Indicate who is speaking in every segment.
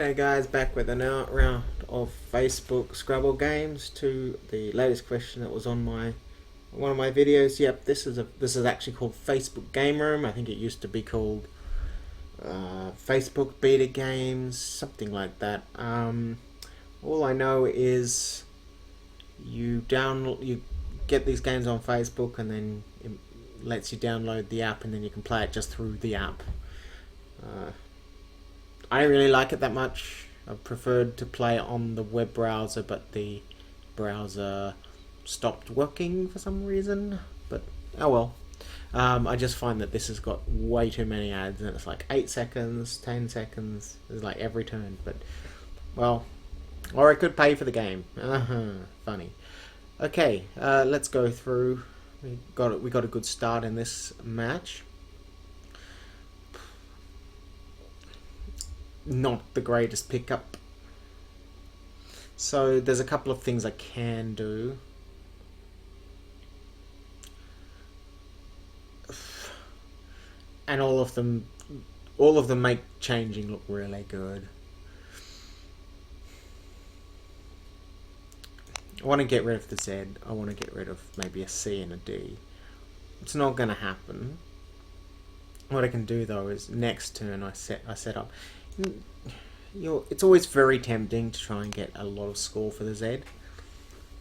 Speaker 1: Hey guys, back with another round of Facebook Scrabble games to the latest question that was on my one of my videos. Yep, this is actually called Facebook Game Room. I think it used to be called Facebook Beta Games, something like that. All I know is you get these games on Facebook, and then it lets you download the app, and then you can play it just through the app. Uh, I don't really like it that much. I preferred to play it on the web browser, but the browser stopped working for some reason. But oh well. I just find that this has got way too many ads, and it's like 8 seconds, 10 seconds. It's like every turn. But well, or I could pay for the game. Funny. Okay, let's go through. We got a good start in this match. Not the greatest pickup. So there's a couple of things I can do. And all of them make changing look really good. I want to get rid of the Z. I want to get rid of maybe a C and a D. It's not going to happen. What I can do though is next turn I set up. It's always very tempting to try and get a lot of score for the Z.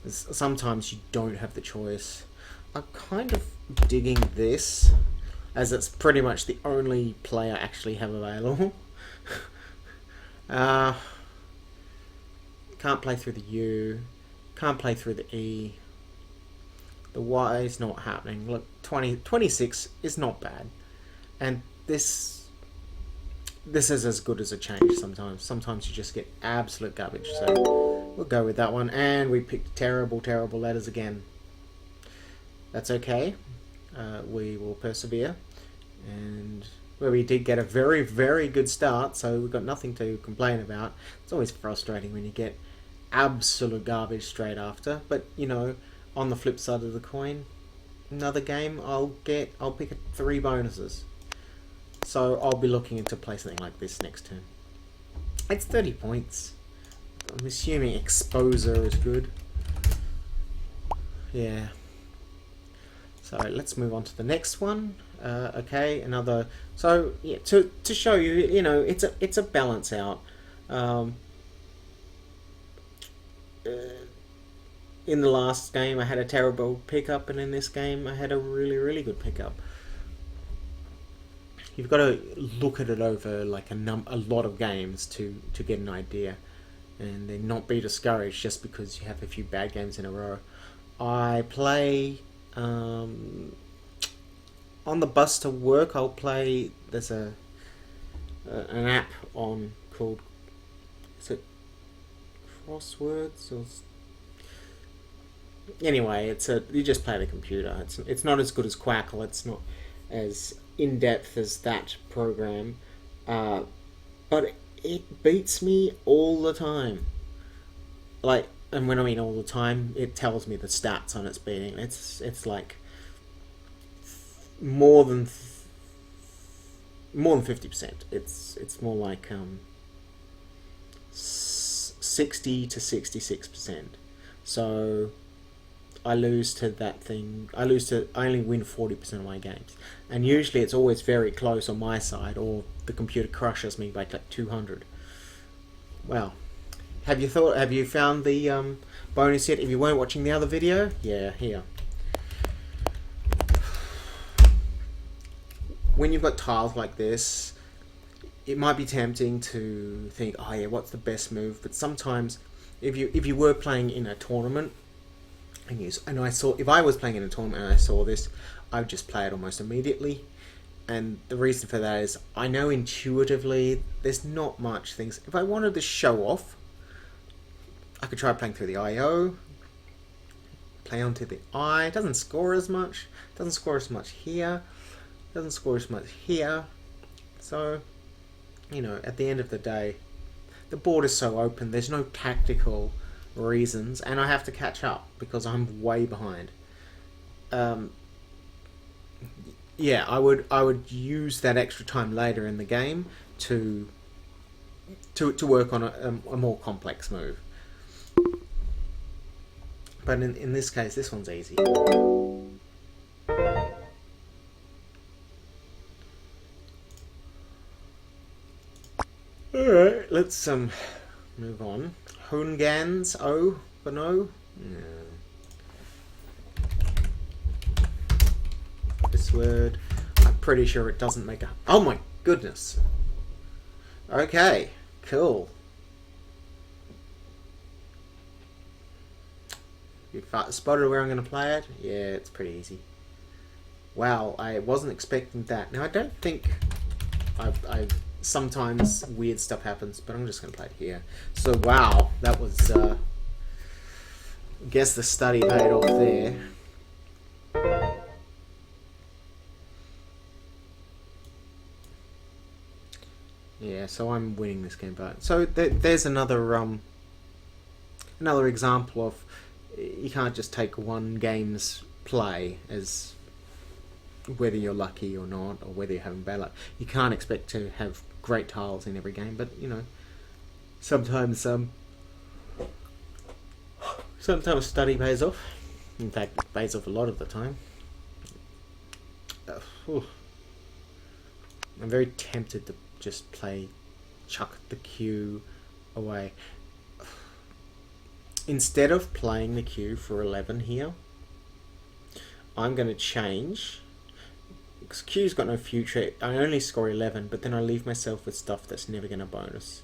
Speaker 1: Sometimes you don't have the choice. I'm kind of digging this, as it's pretty much the only play I actually have available. Can't play through the U. Can't play through the E. The Y is not happening. Look, 26 is not bad. And this is as good as a change sometimes. Sometimes you just get absolute garbage. So we'll go with that one. And we picked terrible, terrible letters again. That's okay. We will persevere. And well, we did get a very, very good start, so we've got nothing to complain about. It's always frustrating when you get absolute garbage straight after. But, you know, on the flip side of the coin, another game, I'll pick 3 bonuses. So I'll be looking into play something like this next turn. It's 30 points. I'm assuming Exposer is good. Yeah. So let's move on to the next one. Okay, another. So yeah, to show you, you know, it's a balance out. In the last game, I had a terrible pickup, and in this game, I had a really, really good pickup. You've got to look at it over like a lot of games to get an idea, and then not be discouraged just because you have a few bad games in a row. I play on the bus to work. I'll play. There's an app on called, is it Crosswords or? Anyway, you just play the computer. It's not as good as Quackle. It's not as in depth as that program, but it beats me all the time. Like, and when I mean all the time, it tells me the stats on its beating. It's like more than 50%. It's more like 60 to 66%. So I lose to that thing. I only win 40% of my games, and usually it's always very close on my side, or the computer crushes me by like 200. Well, have you found the bonus yet? If you weren't watching the other video, yeah, here. When you've got tiles like this, it might be tempting to think, oh yeah, what's the best move? But sometimes, if you were playing in a tournament, and I saw, if I was playing in a tournament and I saw this, I would just play it almost immediately. And the reason for that is I know intuitively there's not much things. If I wanted to show off, I could try playing through the IO, play onto the I. It doesn't score as much. Doesn't score as much here. Doesn't score as much here. So, you know, at the end of the day, the board is so open. There's no tactical reasons, and I have to catch up because I'm way behind. Yeah, I would use that extra time later in the game to to work on a more complex move. But in this case, this one's easy. Alright, let's move on. Hoongans, O for no? Yeah. This word, I'm pretty sure it doesn't make a... Oh my goodness! Okay, cool. You spotted where I'm going to play it? Yeah, it's pretty easy. Wow, I wasn't expecting that. Now, I don't think I've sometimes weird stuff happens, but I'm just going to play it here. So, wow, that was, I guess the study paid off there. Yeah, so I'm winning this game, but so there's another example of you can't just take one game's play as whether you're lucky or not, or whether you're having bad luck. You can't expect to have great tiles in every game, but you know, sometimes study pays off. In fact, it pays off a lot of the time. I'm very tempted to just chuck the cue away. Instead of playing the cue for 11 here, I'm going to change. Because cue's got no future. I only score 11, but then I leave myself with stuff that's never going to bonus.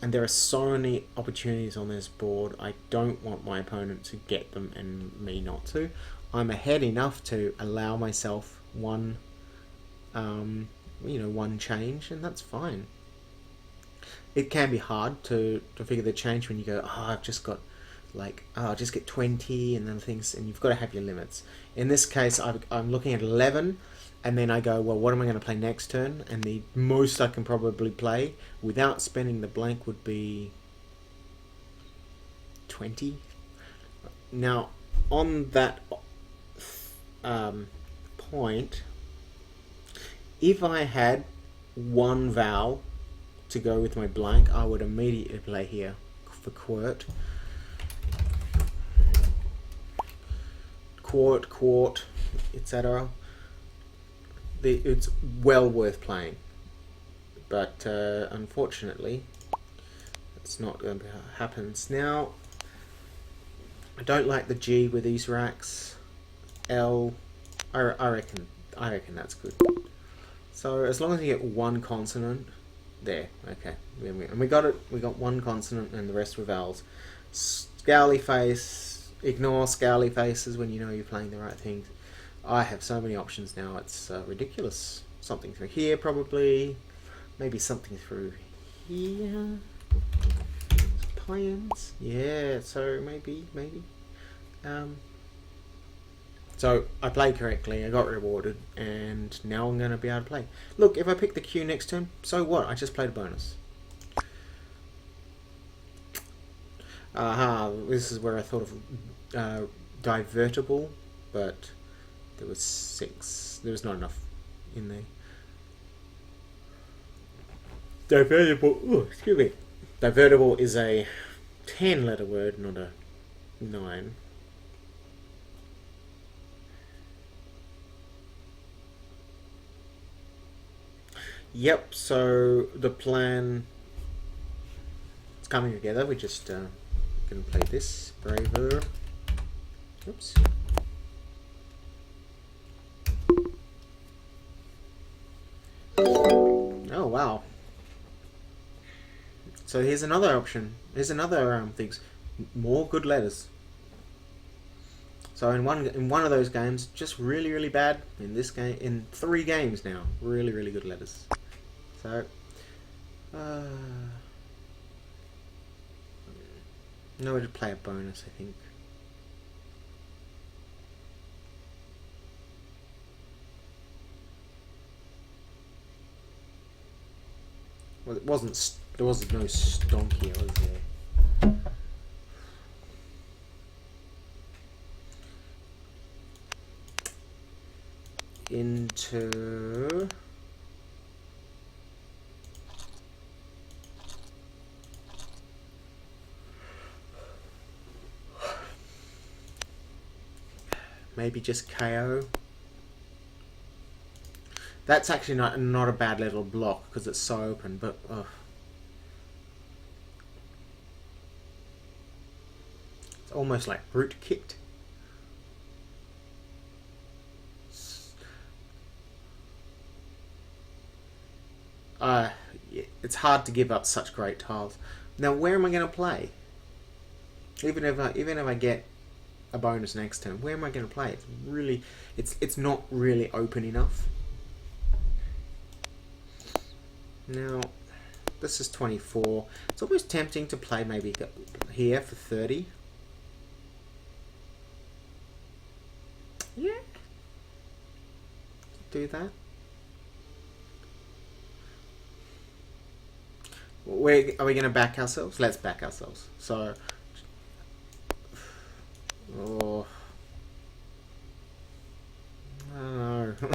Speaker 1: And there are so many opportunities on this board. I don't want my opponent to get them and me not to. I'm ahead enough to allow myself one change, and that's fine. It can be hard to figure the change when you go, I've just got I'll just get 20 and then things, and you've got to have your limits. In this case, I'm looking at 11, and then I go, well, what am I going to play next turn? And the most I can probably play without spending the blank would be 20. Now, on that point, if I had one vowel to go with my blank, I would immediately play here for quirt. Quart, etc. It's well worth playing, but unfortunately, it's not going to happen. Now, I don't like the G with these racks. L, I reckon that's good. So as long as you get one consonant, there, okay, and we got it. We got one consonant, and the rest were vowels. Scowly face. Ignore scowly faces when you know you're playing the right things. I have so many options now, it's ridiculous. Something through here probably, maybe something through here. Plans, yeah. So maybe. So I played correctly. I got rewarded, and now I'm going to be able to play. Look, if I pick the Q next turn, so what? I just played a bonus. This is where I thought of divertible, but there was 6. There was not enough in there. Divertible, excuse me. Divertible is a 10-letter word, not a 9. Yep, so the plan is coming together. We just going to play this braver. Oops. Oh wow. So here's another option. Here's another things. More good letters. So in one of those games, just really bad. In this game, in 3 games now, really good letters. So nowhere to play a bonus, I think. Well, there was no stonk here, was there? Into maybe just KO. That's actually not a bad little block because it's so open, but it's almost like brute kicked. It's hard to give up such great tiles. Now, where am I going to play? Even if I get a bonus next turn, where am I going to play? It's not really open enough. Now, this is 24. It's almost tempting to play maybe here for 30. Yeah. Do that. Are we going to back ourselves? Let's back ourselves. So, oh, I don't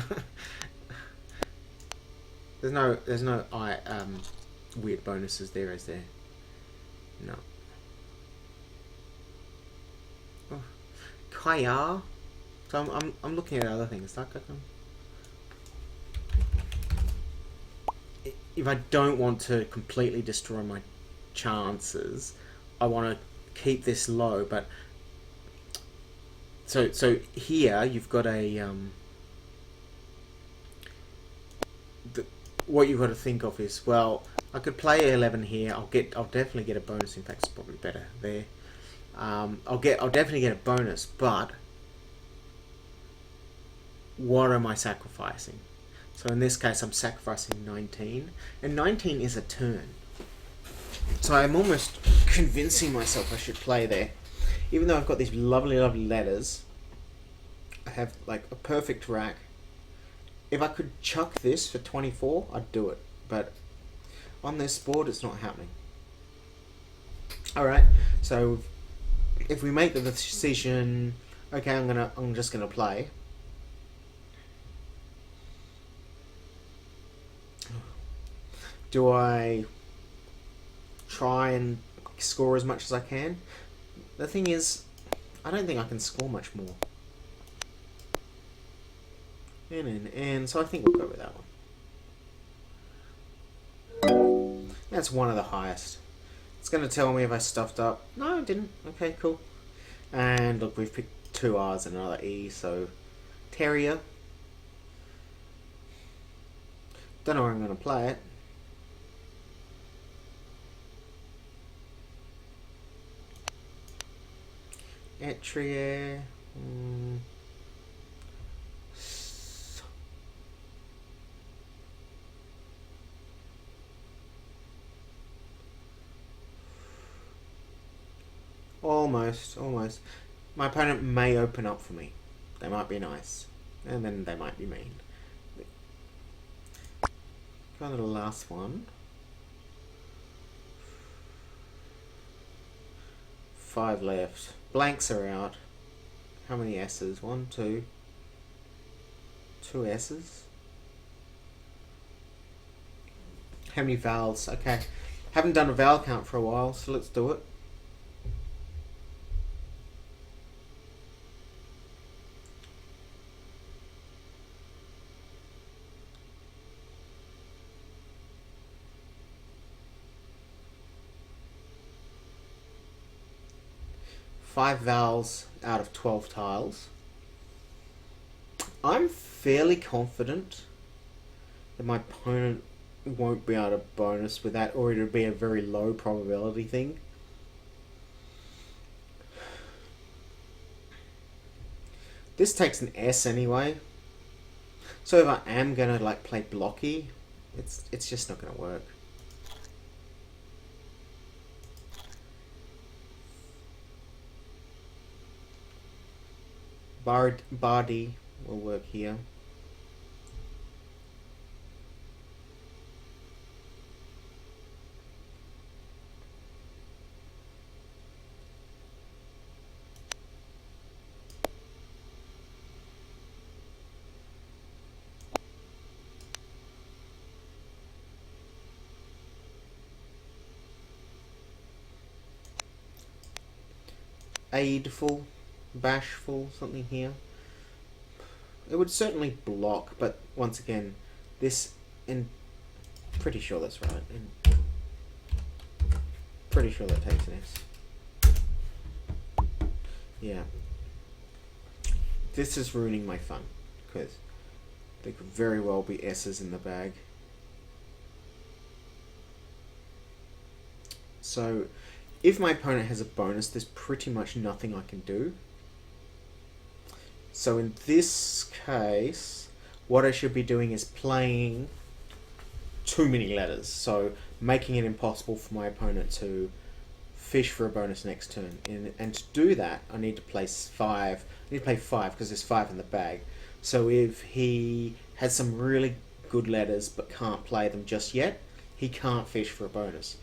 Speaker 1: know. there's no weird bonuses there, is there? No. Oh. Kaya. So I'm looking at other things. Like I can. If I don't want to completely destroy my chances, I want to keep this low. But so here you've got a what you've got to think of is, well, I could play 11 here. I'll definitely get a bonus. In fact, it's probably better there. I'll definitely get a bonus, but what am I sacrificing? So in this case, I'm sacrificing 19, and 19 is a turn. So I'm almost convincing myself I should play there, even though I've got these lovely, lovely letters. I have like a perfect rack. If I could chuck this for 24, I'd do it. But on this board, it's not happening. All right. So if we make the decision, okay, I'm just gonna play. Do I try and score as much as I can? The thing is, I don't think I can score much more. And so I think we'll go with that one. That's one of the highest. It's going to tell me if I stuffed up. No, I didn't. Okay, cool. And look, we've picked 2 R's and another E, so Terrier. Don't know where I'm going to play it. Etrier. Almost. My opponent may open up for me. They might be nice. And then they might be mean. Go to the last one. 5 left. Blanks are out. How many S's? 1, 2. 2 S's. How many vowels? Okay. Haven't done a vowel count for a while, so let's do it. Five vowels out of 12 tiles. I'm fairly confident that my opponent won't be able to bonus with that, or it'll be a very low probability thing. This takes an S anyway, so if I am gonna like play blocky, it's just not gonna work. Bardi will work here. Aidful, bashful, something here. It would certainly block, but once again, this, and pretty sure that's right. And pretty sure that takes an S. Yeah. This is ruining my fun, because there could very well be S's in the bag. So, if my opponent has a bonus, there's pretty much nothing I can do. So in this case, what I should be doing is playing too many letters. So making it impossible for my opponent to fish for a bonus next turn. And to do that, I need to place 5. I need to play 5 because there's 5 in the bag. So if he has some really good letters but can't play them just yet, he can't fish for a bonus.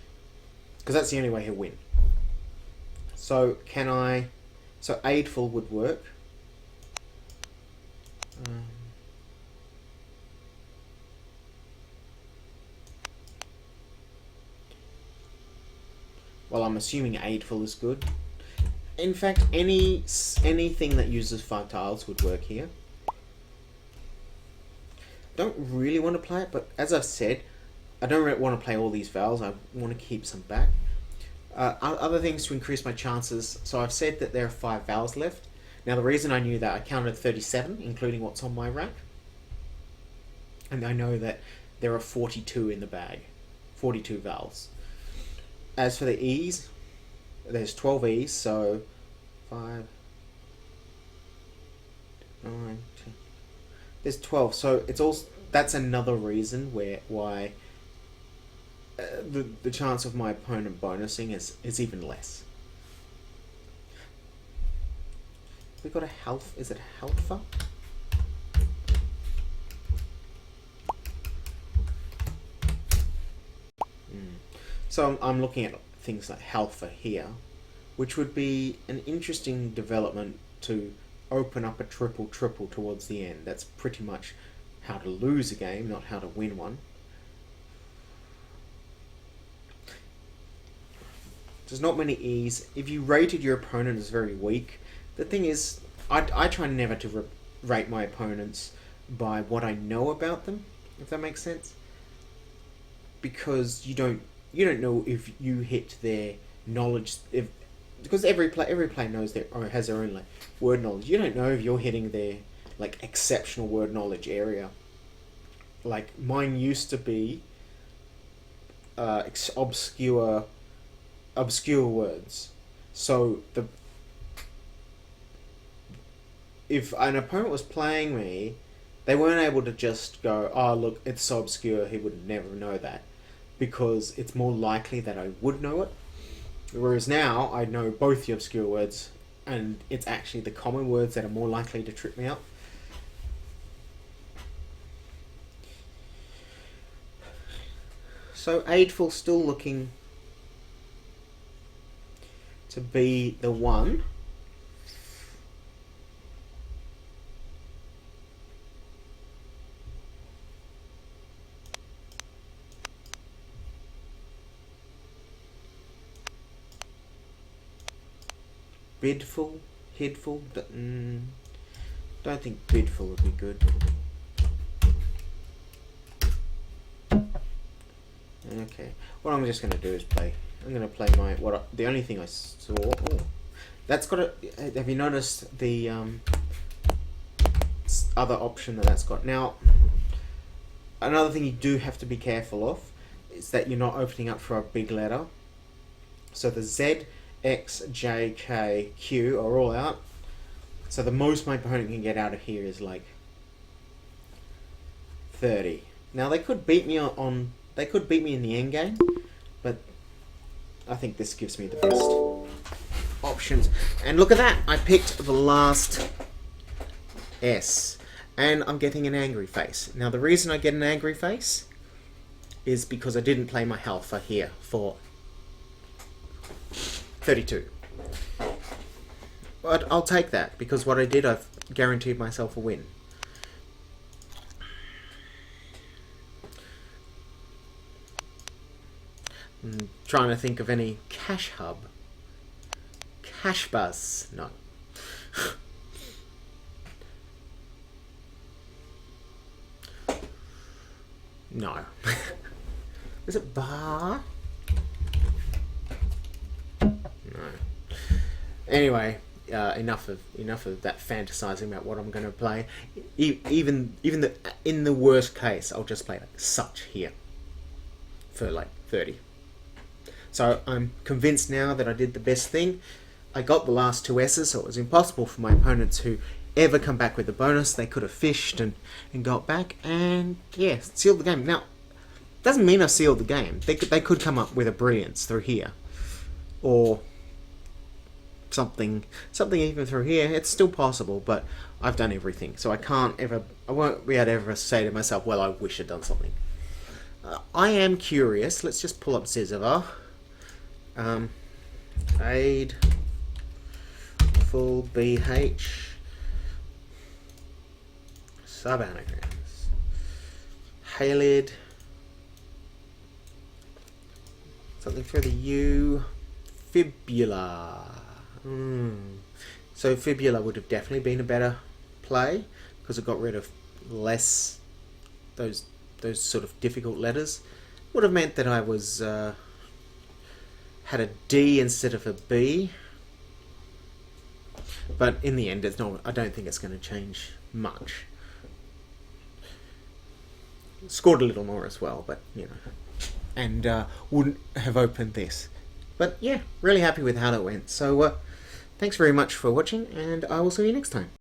Speaker 1: Because that's the only way he'll win. So so Aidful would work. Well, I'm assuming Aidful is good. In fact, anything that uses 5 tiles would work here. Don't really want to play it, but as I've said, I don't really want to play all these vowels. I want to keep some back. Other things to increase my chances. So I've said that there are 5 vowels left. Now the reason I knew that, I counted 37, including what's on my rack. And I know that there are 42 in the bag. 42 vowels. As for the E's, there's 12 E's, so 5, 9, 10. There's 12, so it's also, that's another reason why the chance of my opponent bonusing is even less. We got a health. Is it a healther? So I'm looking at things like healther here, which would be an interesting development to open up a triple towards the end. That's pretty much how to lose a game, not how to win one. There's not many E's. If you rated your opponent as very weak, the thing is, I try never to rate my opponents by what I know about them, if that makes sense. Because you don't know if you hit their knowledge, because every player knows has their own like word knowledge. You don't know if you're hitting their like exceptional word knowledge area. Like mine used to be obscure words. So if an opponent was playing me, they weren't able to just go, oh look, it's so obscure, he would never know that, because it's more likely that I would know it. Whereas now I know both the obscure words, and it's actually the common words that are more likely to trip me up. So Aidful still looking to be the one. Bidful, Hidful, don't think Bidful would be good. Okay, what I'm just going to do is I'm going to play the only thing I saw. Oh, that's got a. Have you noticed the other option that's got? Now, another thing you do have to be careful of is that you're not opening up for a big letter. So the Z, X, J, K, Q are all out. So the most my opponent can get out of here is like 30. Now they could beat me they could beat me in the end game, but I think this gives me the best options. And look at that, I picked the last S, and I'm getting an angry face. Now the reason I get an angry face is because I didn't play my Halfa here for 32. But I'll take that, because what I did, I've guaranteed myself a win. I'm trying to think of any cash hub. Cash bus. No. No. Is it bar? No. Anyway, enough of that fantasizing about what I'm going to play. Even in the worst case, I'll just play like such here for like 30. So I'm convinced now that I did the best thing. I got the last two S's, so it was impossible for my opponents who ever come back with a bonus. They could have fished and got back, and yeah, sealed the game. Now, doesn't mean I sealed the game. They could come up with a brilliance through here, or something even through here. It's still possible, but I've done everything, so I won't be able to ever say to myself, well, I wish I'd done something. I am curious. Let's just pull up Zizivar. Aid, full BH, sub-anagrams, Halid, something for the U, Fibula. So Fibula would have definitely been a better play because it got rid of less those sort of difficult letters. Would have meant that I was had a D instead of a B. But in the end, it's not. I don't think it's going to change much. Scored a little more as well, but you know, and wouldn't have opened this. But yeah, really happy with how that went. So thanks very much for watching, and I will see you next time.